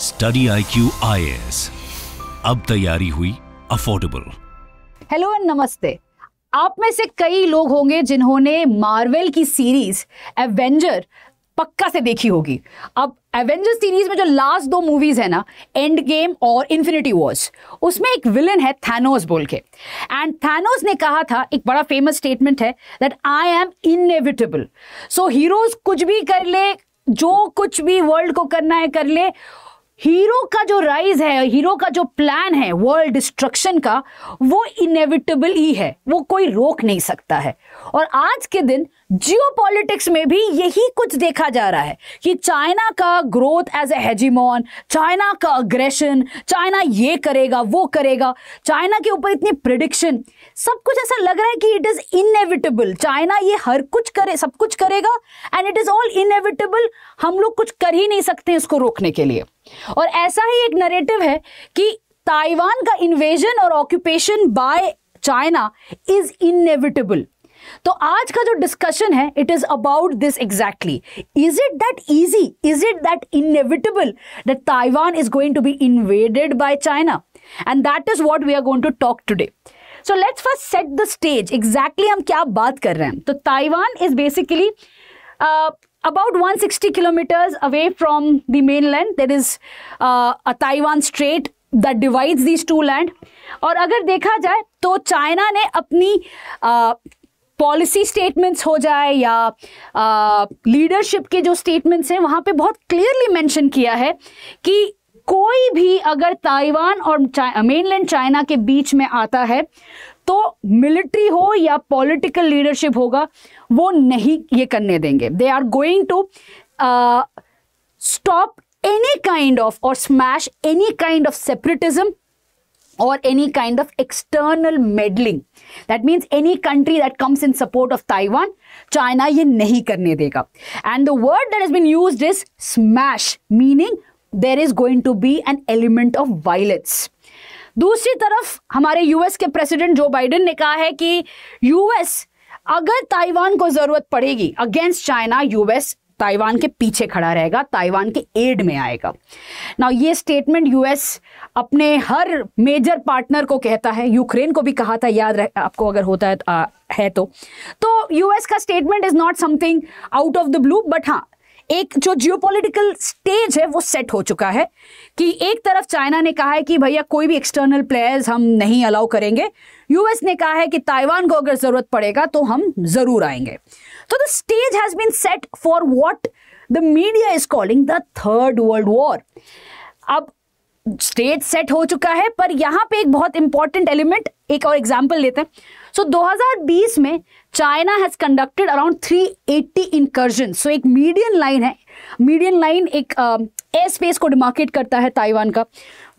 Study IQ IAS, अब तैयारी हुई अफोर्डेबल। हेलो एंड नमस्ते। आप में से कई लोग होंगे जिन्होंने मार्वल की सीरीज एवेंजर पक्का से देखी होगी। अब एवेंजर सीरीज में जो लास्ट दो मूवीज है ना, एंड गेम और इन्फिनिटी वॉर्स, उसमें एक विलन है थैनोस बोल के। एंड थैनोस ने कहा था, एक बड़ा फेमस स्टेटमेंट है, that I am inevitable. So heroes कुछ भी कर ले, जो कुछ भी वर्ल्ड को करना है कर ले, हीरो का जो राइज है, हीरो का जो प्लान है वर्ल्ड डिस्ट्रक्शन का, वो इनएविटेबल ही है, वो कोई रोक नहीं सकता है। और आज के दिन जियोपॉलिटिक्स में भी यही कुछ देखा जा रहा है कि चाइना का ग्रोथ एज ए हेजिमॉन, चाइना का अग्रेशन, चाइना ये करेगा वो करेगा, चाइना के ऊपर इतनी प्रिडिक्शन, सब कुछ ऐसा लग रहा है कि इट इज इनएविटेबल। चाइना ये हर कुछ करे, सब कुछ करेगा and it is all inevitable. हम लोग कुछ कर ही नहीं सकते इसको रोकने के लिए। और ऐसा ही एक नैरेटिव है कि ताइवान का इन्वेजन और occupation by China is inevitable. तो आज का जो डिस्कशन है, it is about this exactly. Is it that easy, is it that inevitable that Taiwan is going to be invaded by China? And that is what we are going to talk today. So let's first set the stage, exactly हम क्या बात कर रहे हैं। तो Taiwan is basically about 160 kilometers away from the mainland. There is a Taiwan Strait that divides these two land. और अगर देखा जाए तो चाइना ने अपनी पॉलिसी स्टेटमेंट्स हो जाए या लीडरशिप के जो स्टेटमेंट्स हैं, वहाँ पे बहुत क्लियरली मेंशन किया है कि कोई भी अगर ताइवान और मेनलैंड चाइना के बीच में आता है तो मिलिट्री हो या पॉलिटिकल लीडरशिप होगा, वो नहीं ये करने देंगे। They are going to stop any kind of और smash any kind of separatism or any kind of external meddling. That means any country that comes in support of Taiwan, China ये नहीं करने देगा. And the word that has been used is smash, meaning there is going to be an element of violence. दूसरी तरफ हमारे US के president Joe Biden ने कहा है कि यूएस अगर ताइवान को जरूरत पड़ेगी अगेंस्ट चाइना, यूएस ताइवान के पीछे खड़ा रहेगा, ताइवान के एड में आएगा। नाउ ये स्टेटमेंट यूएस अपने हर मेजर पार्टनर को कहता है, यूक्रेन को भी कहा था, याद आपको अगर होता है तो यूएस का statement is not something out of the blue, but हाँ, एक जो जियोपॉलिटिकल स्टेज है वो सेट हो चुका है कि एक तरफ चाइना ने कहा है कि भैया कोई भी एक्सटर्नल प्लेयर्स हम नहीं अलाउ करेंगे, यूएस ने कहा है कि ताइवान को अगर जरूरत पड़ेगा तो हम जरूर आएंगे। तो the stage has been set for what the media is calling the third world war. अब स्टेज सेट हो चुका है, पर यहां पे एक बहुत इंपॉर्टेंट एलिमेंट, एक और एग्जांपल लेते हैं। सो 2020 में China has conducted around 380 incursion. So एक मीडियन लाइन है, मीडियन लाइन एक एयर स्पेस को डिमार्केट करता है ताइवान का,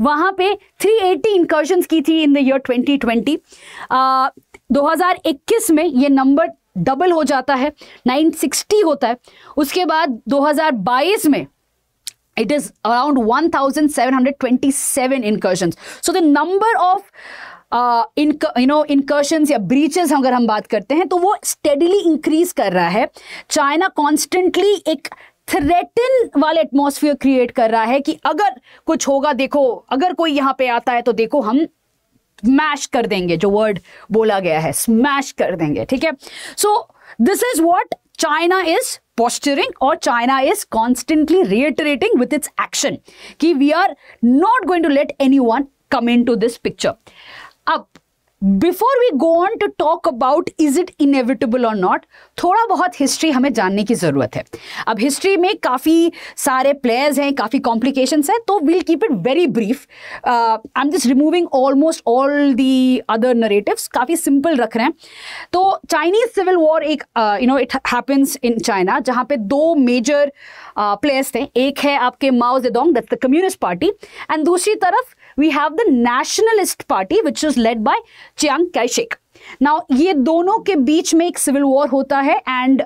वहां पे 380 इंकर्जन्स की थी इन द ईयर 2020। 2021 में ये नंबर डबल हो जाता है, 960 होता है। उसके बाद 2022 में it is around 1727 incursions. So the number of incursions या breaches अगर हम बात करते हैं तो वो steadily increase कर रहा है। चाइना constantly एक थ्रेटन वाले एटमॉस्फेयर क्रिएट कर रहा है कि अगर कुछ होगा, देखो अगर कोई यहाँ पे आता है तो देखो हम स्मैश कर देंगे, जो वर्ड बोला गया है, स्मैश कर देंगे, ठीक है। So this is what China is posturing, or China is constantly reiterating with its action कि we are not going to let anyone come into this picture. अब before we go on to talk about is it inevitable और not, थोड़ा बहुत history हमें जानने की जरूरत है। अब हिस्ट्री में काफ़ी सारे प्लेयर्स हैं, काफ़ी कॉम्प्लिकेशंस हैं, तो we'll keep it very brief. I am just removing almost all the other narratives, काफ़ी सिंपल रख रहे हैं। तो चाइनीज सिविल वॉर एक इट हैपन्स इन चाइना, जहाँ पे दो मेजर प्लेयर्स थे। एक है आपके Mao Zedong, that's the Communist Party, and दूसरी तरफ we have the nationalist party which was led by Chiang Kai-shek. Now ये दोनों के बीच में एक सिविल वॉर होता है and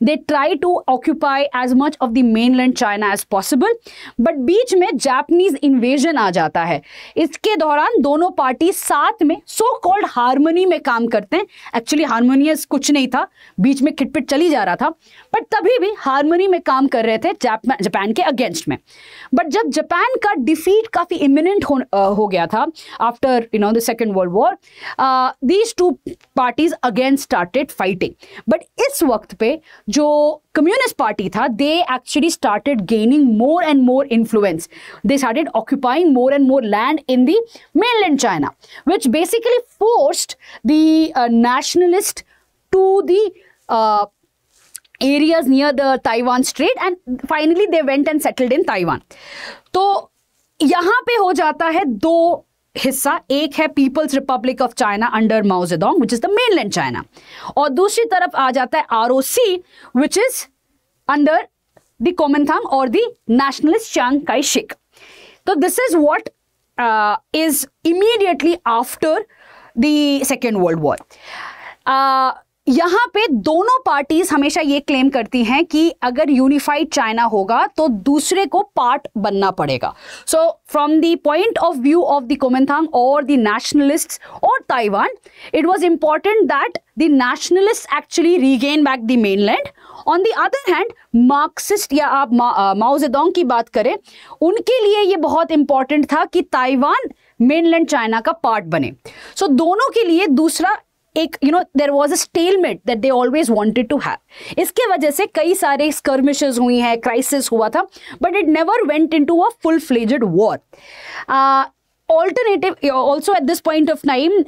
they try to occupy as much of the mainland China as possible, but बीच में जापानीज इन्वेजन आ जाता है। इसके दौरान दोनों पार्टी साथ में सो कॉल्ड हार्मनी में काम करते हैं। एक्चुअली हार्मोनियस कुछ नहीं था, बीच में खिटपिट चली जा रहा था, बट तभी भी हार्मनी में काम कर रहे थे जापान के अगेंस्ट में। बट जब जापान का डिफीट काफी इमिनेंट हो गया था after the second world war, these two parties again started fighting. But इस वक्त पे जो कम्युनिस्ट पार्टी था, they actually started gaining more and more influence. They started occupying more and more land in the mainland China, which basically forced the nationalists to the areas near the Taiwan Strait, and finally they went and settled in Taiwan. तो यहाँ पे हो जाता है दो हिस्सा, एक है people's Republic of China under Mao Zedong which is the mainland China, और दूसरी तरफ आ जाता है ROC which is under the Kuomintang और the nationalist Chiang Kai Shek. तो this is what is immediately after the Second World War. यहाँ पे दोनों पार्टीज हमेशा ये क्लेम करती हैं कि अगर यूनिफाइड चाइना होगा तो दूसरे को पार्ट बनना पड़ेगा। So from the point of view of the Kuomintang और द नेशनलिस्ट्स और Taiwan, it was important that the nationalists actually regain back the mainland. On the other hand Marxist या आप माओ जेडोंग की बात करें, उनके लिए ये बहुत इंपॉर्टेंट था कि ताइवान मेनलैंड चाइना का पार्ट बने। सो दोनों के लिए दूसरा एक there was a stalemate that they always wanted to have. इसके वजह से कई सारे स्कर्मिशेस हुई हैं, क्राइसिस हुआ था, but it never went into a full fledged war. Alternative also at this point of time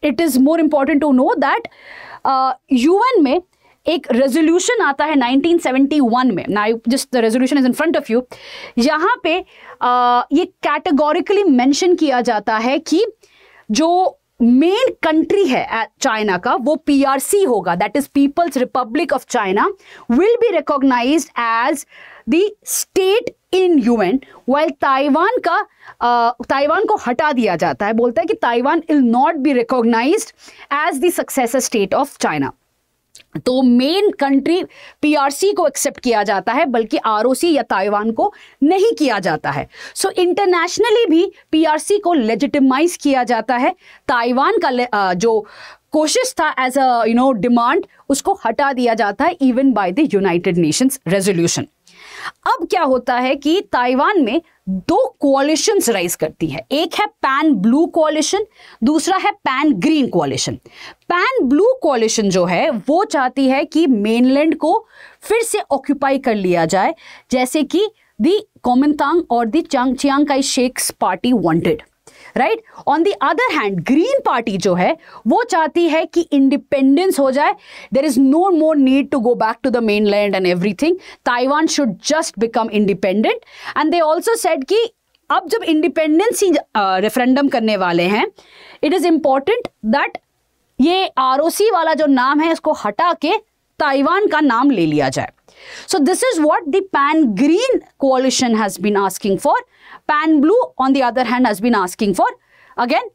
it is more important to know that UN में एक रेजोल्यूशन आता है 1971 में। Now just the resolution is in front of you. यहाँ पे ये categorically mention किया जाता है कि जो मेन कंट्री है चाइना का वो पीआरसी होगा, that is People's Republic of China, will be recognized as the state in UN, while Taiwan को हटा दिया जाता है। बोलता है कि Taiwan will not be recognized as the successor state of China. तो मेन कंट्री पीआरसी को एक्सेप्ट किया जाता है, बल्कि आरओसी या ताइवान को नहीं किया जाता है। सो इंटरनेशनली भी पीआरसी को लेजिटिमाइज किया जाता है। ताइवान का जो कोशिश था एज अ डिमांड, उसको हटा दिया जाता है even by the United Nations resolution. अब क्या होता है कि ताइवान में दो कोalitions राइज करती है, एक है पैन ब्लू कोalition, दूसरा है पैन ग्रीन कोalition। पैन ब्लू कोalition जो है वो चाहती है कि मेनलैंड को फिर से ऑक्यूपाई कर लिया जाए, जैसे कि दी कोमिंतांग और the Chiang Kai Shek's party wanted, right. On the other hand green party जो है वो चाहती है कि इंडिपेंडेंस हो जाए, there is no more need to go back to the mainland and everything, Taiwan should just become independent. And they also said कि अब जब इंडिपेंडेंस ही रेफरेंडम करने वाले हैं, इट इज इंपॉर्टेंट दैट ये आरओसी वाला जो नाम है इसको हटा के ताइवान का नाम ले लिया जाए। So this is what the pan-green coalition has been asking for. Pan-blue, on the other hand, has been asking for, again,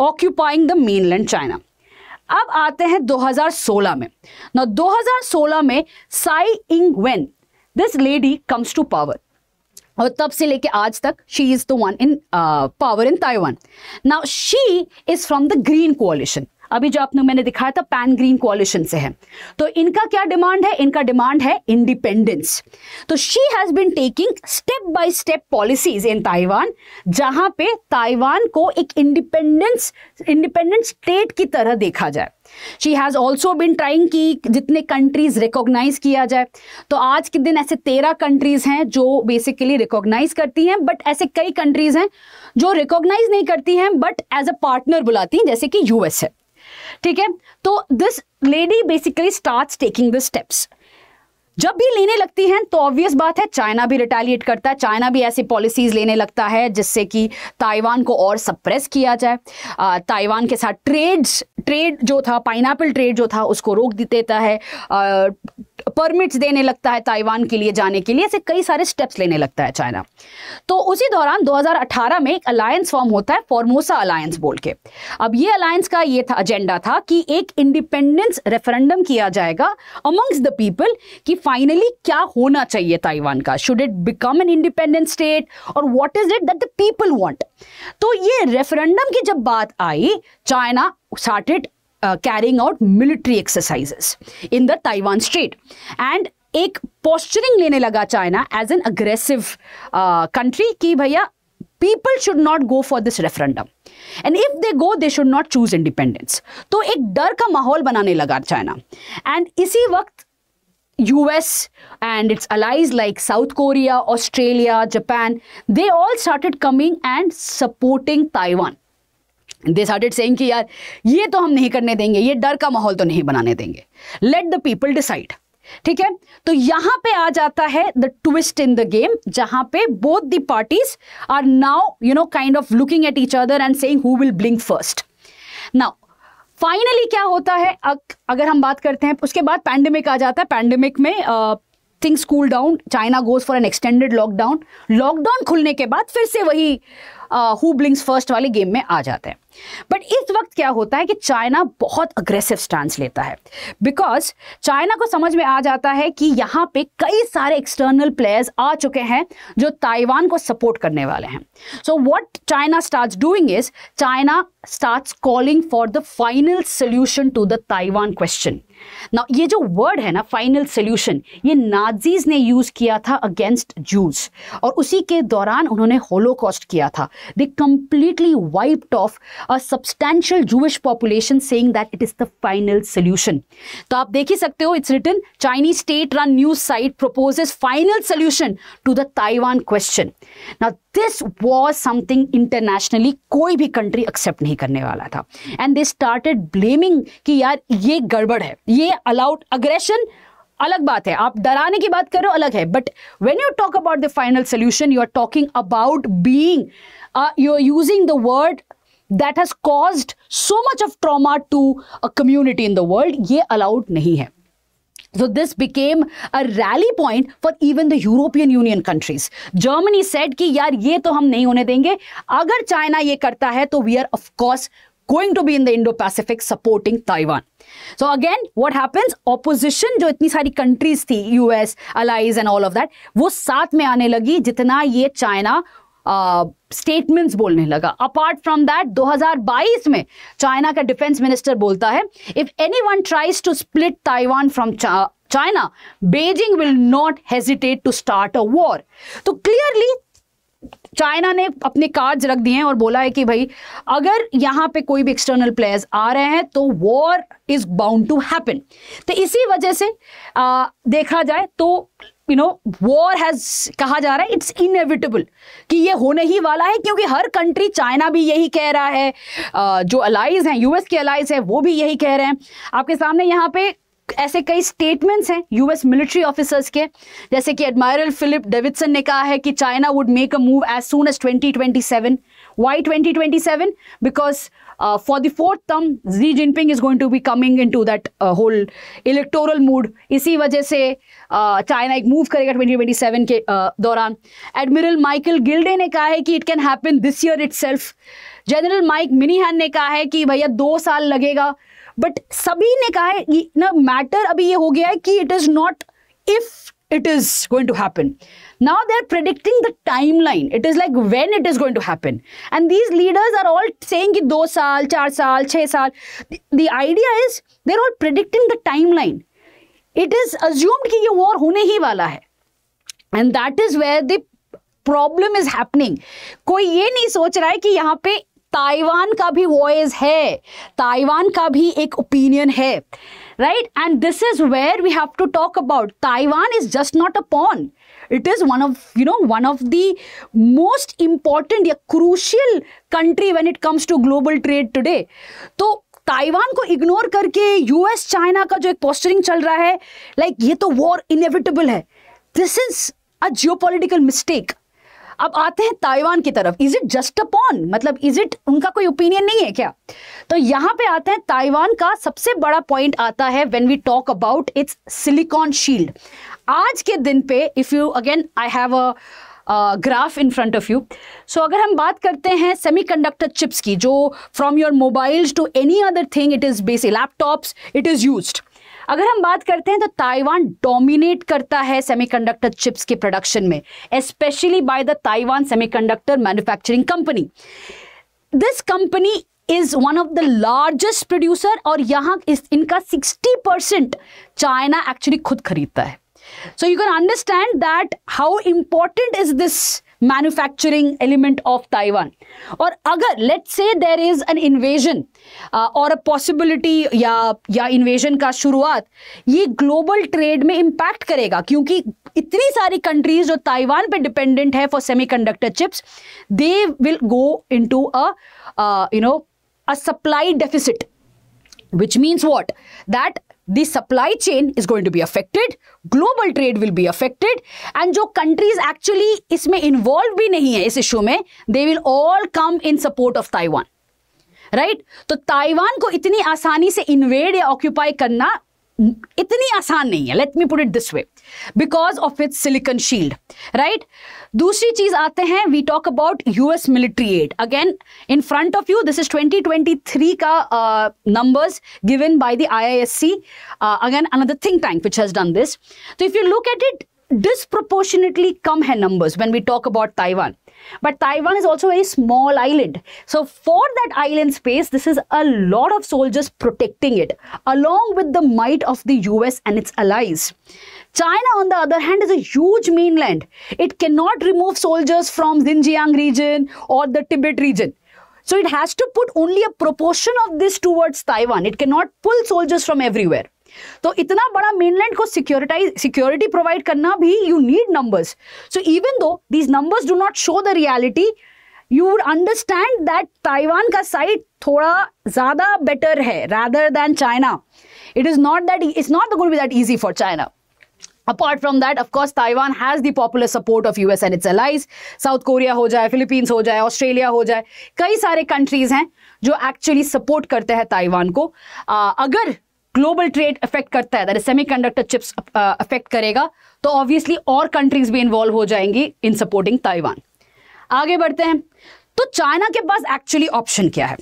occupying the mainland China. अब आते हैं 2016 में। Now 2016 में Tsai Ing-wen, this lady comes to power. और तब से लेके आज तक she is the one in power in Taiwan. Now she is from the Green Coalition. अभी जो आपने मैंने दिखाया था पैन ग्रीन कोalition से है। तो इनका क्या डिमांड है? इनका डिमांड है इंडिपेंडेंस। तो Xi has been taking step by step policies in Taiwan, जहां पे ताइवान को एक इंडिपेंडेंट स्टेट की तरह देखा जाए। Xi has also been trying कि जितने कंट्रीज रिकॉग्नाइज किया जाए। तो आज के दिन ऐसे 13 कंट्रीज हैं जो बेसिकली रिकॉग्नाइज करती हैं, बट ऐसे कई कंट्रीज हैं जो रिकॉग्नाइज नहीं करती हैं बट एज अ पार्टनर बुलाती हैं, जैसे कि यूएस है। ठीक है, तो this lady basically starts taking the steps. जब भी लेने लगती हैं तो ऑब्वियस बात है चाइना भी रिटेलिएट करता है, चाइना भी ऐसी पॉलिसीज लेने लगता है जिससे कि ताइवान को और सप्रेस किया जाए, ताइवान के साथ ट्रेड जो था, पाइनएप्पल ट्रेड जो था, उसको रोक देता है, परमिट्स देने लगता है ताइवान के लिए जाने के लिए, ऐसे कई सारे स्टेप्स लेने लगता है चाइना। तो उसी दौरान 2018 में एक अलायंस फॉर्म होता है, फॉर्मोसा अलायंस बोल के। अब ये अलायंस का ये था एजेंडा था कि एक इंडिपेंडेंस रेफरेंडम किया जाएगा अमंग्स द पीपल कि फाइनली क्या होना चाहिए ताइवान का, should it become an independent state और what is it that the people want. तो ये रेफरेंडम की जब बात आई, China started carrying out military exercises in the Taiwan Strait and एक posturing लेने लगा China as an aggressive country कि भैया people should not go for this referendum and if they go they should not choose independence। तो एक डर का माहौल बनाने लगा चाइना। and इसी वक्त US and its allies like South Korea, Australia, Japan, they all started coming and supporting Taiwan। They started saying कि यार ये तो हम नहीं करने देंगे, ये डर का माहौल तो नहीं बनाने देंगे, let the people decide। ठीक है, तो यहां पे आ जाता है the twist in the game, जहां पे both the parties are now kind of looking at each other and saying who will blink first। Now finally क्या होता है, अगर हम बात करते हैं, उसके बाद पैंडेमिक आ जाता है। पैंडेमिक में things cool down, China goes for an extended lockdown. Lockdown खुलने के बाद फिर से वही हु ब्लिंक्स फर्स्ट वाले गेम में आ जाते हैं। बट इस वक्त क्या होता है कि चाइना बहुत अग्रेसिव स्टांस लेता है, बिकॉज चाइना को समझ में आ जाता है कि यहाँ पे कई सारे एक्सटर्नल प्लेयर्स आ चुके हैं जो ताइवान को सपोर्ट करने वाले हैं। So what China starts doing is, China starts calling for the final solution to the Taiwan question. Now ये जो वर्ड है ना, फाइनल सोल्यूशन, ये नाजीज ने यूज किया था अगेंस्ट जूस, और उसी के दौरान उन्होंने होलोकॉस्ट किया था। दे completely wiped off a substantial Jewish population, saying that it is the final solution। तो आप देख ही सकते हो, it's written Chinese state-run news site proposes final solution to the Taiwan question। Now this was something internationally कोई भी country accept नहीं करने वाला था, and they started blaming कि यार ये गड़बड़ है, ये allowed aggression अलग बात है, आप डराने की बात कर रहे हो अलग है, but when you talk about the final solution, you are talking about being you are using the word that has caused so much of trauma to a community in the world, ये allowed नहीं है। So this became a rally point for even the European Union countries। Germany said कि यार ये तो हम नहीं होने देंगे, अगर चाइना ये करता है तो we are of course going to be in the Indo-Pacific supporting Taiwan। So again what happens, opposition जो इतनी सारी countries थी, US, allies and all of that, वो साथ में आने लगी जितना ये चाइना स्टेटमेंट्स बोलने लगा। अपार्ट फ्रॉम दैट 2022 में चाइना का डिफेंस मिनिस्टर बोलता है, if anyone tries to split Taiwan from China, Beijing will not hesitate to start a war. तो क्लियरली चाइना ने अपने कार्ड्स रख दिए हैं और बोला है कि भाई अगर यहाँ पे कोई भी एक्सटर्नल प्लेयर्स आ रहे हैं तो war is bound to happen. तो इसी वजह से देखा जाए तो वॉर हैज कहा जा रहा है, इट्स इनएविटेबल कि ये होने ही वाला है, क्योंकि हर कंट्री, चाइना भी यही कह रहा है, जो अलाइज हैं, यूएस के अलाइज हैं, वो भी यही कह रहे हैं। आपके सामने यहाँ पे ऐसे कई स्टेटमेंट्स हैं यूएस मिलिट्री ऑफिसर्स के, जैसे कि एडमायरल फिलिप डेविडसन ने कहा है कि China would make a move as soon as 2027। Why 2027? Because for the fourth term, Xi Jinping is going to be coming into that whole electoral mood। इसी वजह से चाइना एक मूव करेगा 2027 के दौरान। एडमिरल माइकल गिल्डे ने कहा है कि it can happen this year itself. General Mike Minihan ने कहा है कि भैया 2 साल लगेगा। बट सभी ने कहा है ना, मैटर अभी ये हो गया है कि it is not if it is going to happen. Now they're predicting the timeline. It is like when it is going to happen. And these leaders are all saying कि 2 साल, 4 साल, 6 साल. The idea is they're all predicting the timeline. It is assumed कि ये war होने ही वाला है. And that is where the problem is happening. कोई ये नहीं सोच रहा है कि यहाँ पे ताइवान का भी वॉइस है, ताइवान का भी एक ओपिनियन है, right? And this is where we have to talk about. Taiwan is just not a pawn. It is one of the most important या crucial country when it comes to global trade today. तो Taiwan को ignore करके US China का जो एक postering चल रहा है, लाइक ये तो वॉर इनएविटेबल है, this is a geopolitical mistake. अब आते हैं ताइवान की तरफ. Is it just a pawn, मतलब इज इट, उनका कोई ओपिनियन नहीं है क्या? तो यहां पे आते हैं ताइवान का सबसे बड़ा पॉइंट आता है when we talk about its silicon shield. आज के दिन पे if you again I have a graph in front of you. So अगर हम बात करते हैं सेमीकंडक्टर चिप्स की, जो from your mobiles to any other thing it is basic laptops it is used. अगर हम बात करते हैं तो ताइवान डोमिनेट करता है सेमीकंडक्टर चिप्स के प्रोडक्शन में, specially by the Taiwan semiconductor manufacturing company. This company is one of the largest producer और यहाँ इनका 60% चाइना एक्चुअली खुद खरीदता है. So you can understand that how important is this manufacturing element of Taiwan. और अगर let's say there is an invasion or a possibility या invasion का शुरुआत, ये global trade में impact करेगा, क्योंकि इतनी सारी countries जो ताइवान पे dependent है for semiconductor chips, they will go into a supply deficit, which means what? That the supply chain is going to be affected, global trade will be affected, and जो countries actually इसमें involved भी नहीं है इस issue में, they will all come in support of Taiwan, right? तो Taiwan को इतनी आसानी से invade या occupy करना इतनी आसान नहीं है, let me put it this way, because of its silicon shield, right? दूसरी चीज आते हैं, we talk about US military aid. Again, in front of you, this is 2023 का numbers given by the IISc, again another think tank which has done this. So if you look at it, disproportionately कम है numbers when we talk about Taiwan. But Taiwan is also a very small island. So for that island space, this is a lot of soldiers protecting it, along with the might of the US and its allies. China, on the other hand, is a huge mainland. It cannot remove soldiers from Xinjiang region or the Tibet region. So it has to put only a proportion of this towards Taiwan. It cannot pull soldiers from everywhere. तो इतना बड़ा mainland को security provide करना भी you need numbers. So even though these numbers do not show the reality, you would understand that Taiwan का side थोड़ा ज्यादा better है rather than China. It's not going to be that easy for China. Apart from that, of course, Taiwan has the popular support of US and its allies. South Korea हो जाए, Philippines हो जाए, Australia हो जाए, कई सारे countries हैं जो actually support करते हैं ताइवान को. अगर ग्लोबल ट्रेड अफेक्ट करता है, that is semiconductor chips affect करेगा, तो ऑब्वियसली और कंट्रीज भी इन्वॉल्व हो जाएंगी इन सपोर्टिंग ताइवान. आगे बढ़ते हैं, तो चाइना के पास एक्चुअली ऑप्शन क्या है?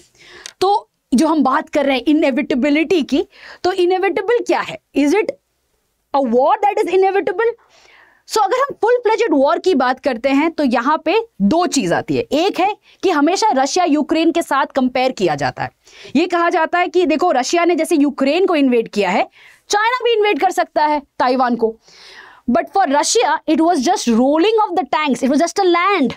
तो जो हम बात कर रहे हैं इनएविटेबिलिटी की, तो इनएविटेबल क्या है? Is it a war that is inevitable? So अगर हम फुल फ्लेजेड वॉर की बात करते हैं तो यहां पे दो चीज आती है. एक है कि हमेशा रशिया यूक्रेन के साथ कंपेयर किया जाता है. ये कहा जाता है कि देखो रशिया ने जैसे यूक्रेन को इन्वेड किया है, चाइना भी इन्वेड कर सकता है ताइवान को. But for Russia it was just rolling off the tanks, it was just a land.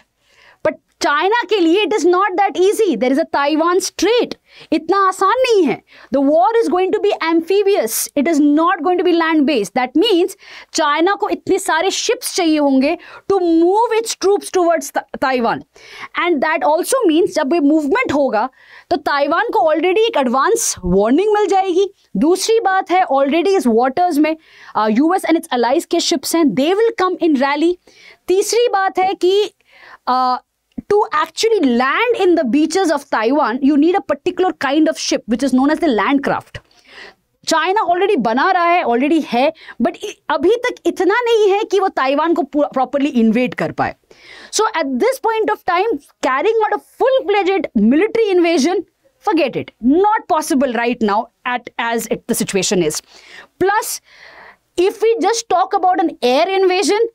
But China के लिए it is not that easy. There is a Taiwan Strait. इतना आसान नहीं है. The war is going to be amphibious, it is not going to be land based. That means China को इतने सारे ships चाहिए होंगे to move its troops towards Taiwan. And that also means जब ये मूवमेंट होगा तो ताइवान को ऑलरेडी एक एडवांस वार्निंग मिल जाएगी. दूसरी बात है, ऑलरेडी इस वाटर्स में यूएस एंड इट्स अलाइज के शिप्स हैं, they will come in rally. तीसरी बात है कि to actually land in the beaches of Taiwan, you need a particular kind of ship which is known as the land craft. China already बना रहा है, already है, but अभी तक इतना नहीं है कि वो ताइवान को प्रॉपरली इन्वेड कर पाए. So at this point of time carrying out a full fledged military invasion, forget it, not possible right now as the situation is. Plus, if we just talk about an air invasion,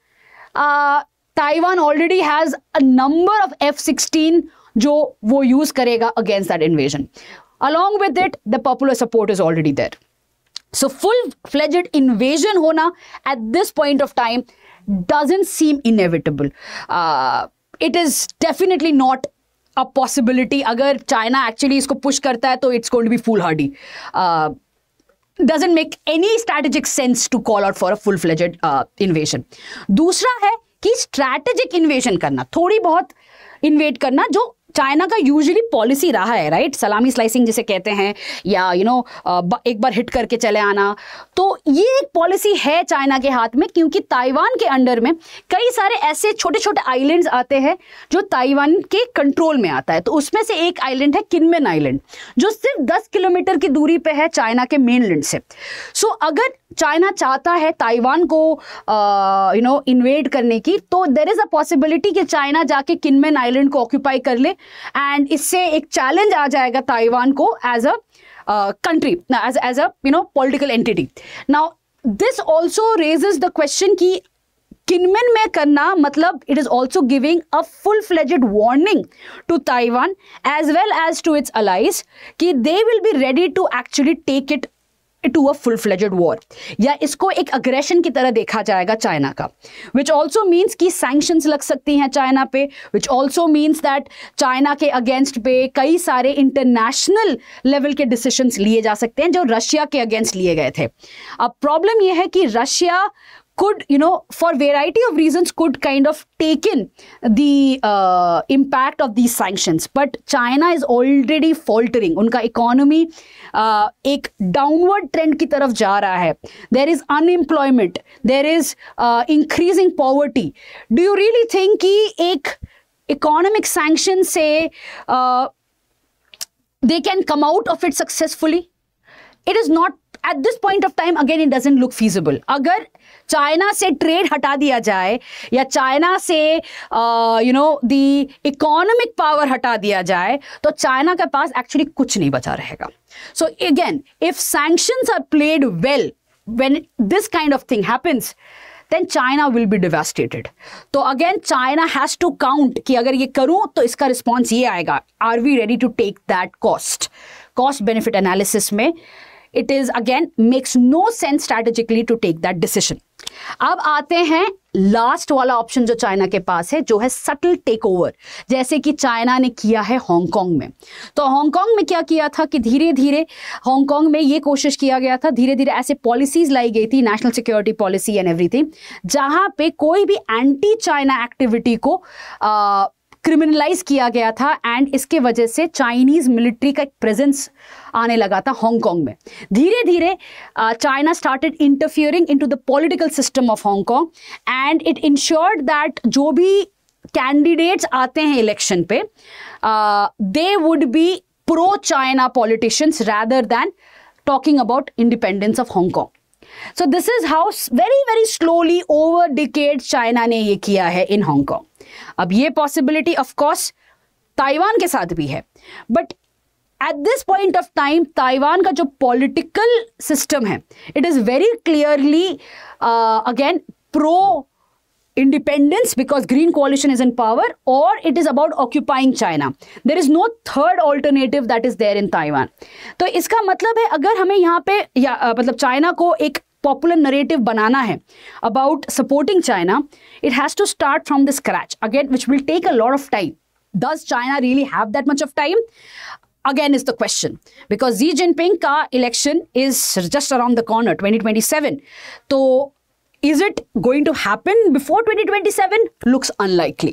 Taiwan already has a number of F-16 जो वो use करेगा against that invasion. Along with it, the popular support is already there. So full-fledged invasion होना at this point of time doesn't seem inevitable. It is definitely not a possibility. अगर China actually इसको push करता है तो it's going to be foolhardy. Doesn't make any strategic sense to call out for a full-fledged invasion. दूसरा है कि strategic invasion करना. थोड़ी बहुत इन्वेड करना, जो चाइना का यूजुअली पॉलिसी रहा है, राइट, सलामी स्लाइसिंग जिसे कहते हैं, या एक बार हिट करके चले आना। तो ये एक पॉलिसी है चाइना के हाथ में, क्योंकि ताइवान के अंडर में कई सारे ऐसे छोटे छोटे आइलैंड्स आते हैं जो ताइवान के कंट्रोल में आता है। तो उसमें से एक आइलैंड है किनमेन आइलैंड, जो सिर्फ 10 किलोमीटर की दूरी पे है चाइना के मेनलैंड से। सो अगर चाइना चाहता है ताइवान को इन्वेड करने की, तो देयर इज अ पॉसिबिलिटी कि चाइना जाके किनमेन आइलैंड को ऑक्यूपाई कर ले, एंड इससे एक चैलेंज आ जाएगा ताइवान को as a country, as a political entity. Now this also raises the question कि किनमेन में करना मतलब it is also giving a full-fledged warning to Taiwan as well as to its allies कि they will be ready to actually take it to a full-fledged war, या इसको एक aggression की तरह देखा जाएगा चाइना का, which also means कि sanctions लग सकती हैं चाइना पे, which also means that China के अगेंस्ट पे कई सारे इंटरनेशनल लेवल के डिसीजंस लिए जा सकते हैं जो रशिया के अगेंस्ट लिए गए थे। अब प्रॉब्लम यह है कि Russia could, for variety of reasons, could kind of take in the impact of these sanctions. But China is already faltering. उनका इकोनॉमी एक डाउनवर्ड ट्रेंड की तरफ जा रहा है. There is unemployment. There is increasing poverty. Do you really think कि एक economic sanction से they can come out of it successfully? It is not. At this point of time, again, it doesn't look feasible. अगर China से trade हटा दिया जाए या China से the इकोनॉमिक पावर हटा दिया जाए, तो चाइना के पास एक्चुअली कुछ नहीं बचा रहेगा. So again, if sanctions are played well, when this kind of thing happens, then China will be devastated. तो again, China has to count कि अगर ये करूं तो इसका रिस्पॉन्स ये आएगा. Are we ready to take that cost? Cost benefit analysis में it is again makes no sense strategically to take that decision. अब आते हैं लास्ट वाला ऑप्शन जो चाइना के पास है, जो है सटल टेक ओवर, जैसे कि चाइना ने किया है हांगकांग में. तो हांगकांग में क्या किया था कि धीरे धीरे हांगकांग में ये कोशिश किया गया था, धीरे धीरे ऐसे पॉलिसीज लाई गई थी, national security policy and everything, जहां पे कोई भी एंटी चाइना एक्टिविटी को क्रिमिनलाइज किया गया था, एंड इसके वजह से चाइनीज मिलिट्री का एक प्रेजेंस आने लगा था हांगकांग में. धीरे धीरे China started interfering into the political system of Hong Kong, and it insured that जो भी कैंडिडेट्स आते हैं इलेक्शन पे, they would be pro China politicians rather than talking about independence of Hong Kong. So this is how very very slowly over decades China ने ये किया है in Hong Kong. अब ये पॉसिबिलिटी ऑफ कोर्स ताइवान के साथ भी है, but at this point of time Taiwan का जो पॉलिटिकल सिस्टम है, it is very clearly again pro independence because Green Coalition is in power, or it is about occupying China. There is no third alternative that is there in Taiwan. तो इसका मतलब है अगर हमें यहाँ पे मतलब चाइना को एक पॉपुलर नरेटिव बनाना है about supporting China, it has to start from the scratch again, which will take a lot of time. Does China really have that much of time? Again is the question, because Xi Jinping का election is just around the corner, 2027. तो is it going to happen before 2027? Looks unlikely.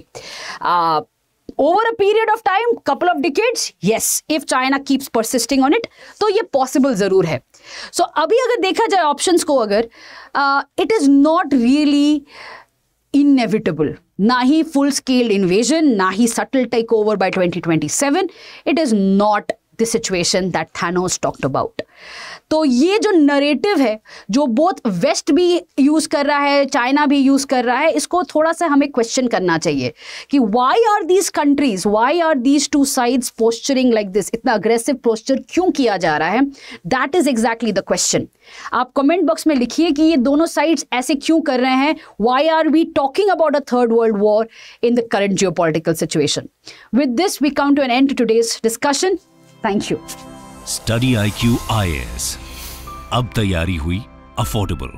Over a period of time, couple of decades, yes, if China keeps persisting on it, तो ये possible ज़रूर है. So अभी अगर देखा जाए options को अगर, it is not really inevitable. ना ही full scale invasion, ना ही subtle takeover by 2027. It is not the situation that Thanos talked about. तो ये जो नरेटिव है, जो बोथ वेस्ट भी यूज कर रहा है, चाइना भी यूज कर रहा है, इसको थोड़ा सा हमें क्वेश्चन करना चाहिए कि why are these countries, why are these two sides posturing like this, इतना अग्रेसिव पोस्चर क्यों किया जा रहा है? That is exactly the question. आप कमेंट बॉक्स में लिखिए कि ये दोनों साइड्स ऐसे क्यों कर रहे हैं. Why are we talking about a third world war in the current geopolitical situation? With this we come to an end to today's discussion. Thank you. Study IQ IAS, अब तैयारी हुई अफोर्डेबल.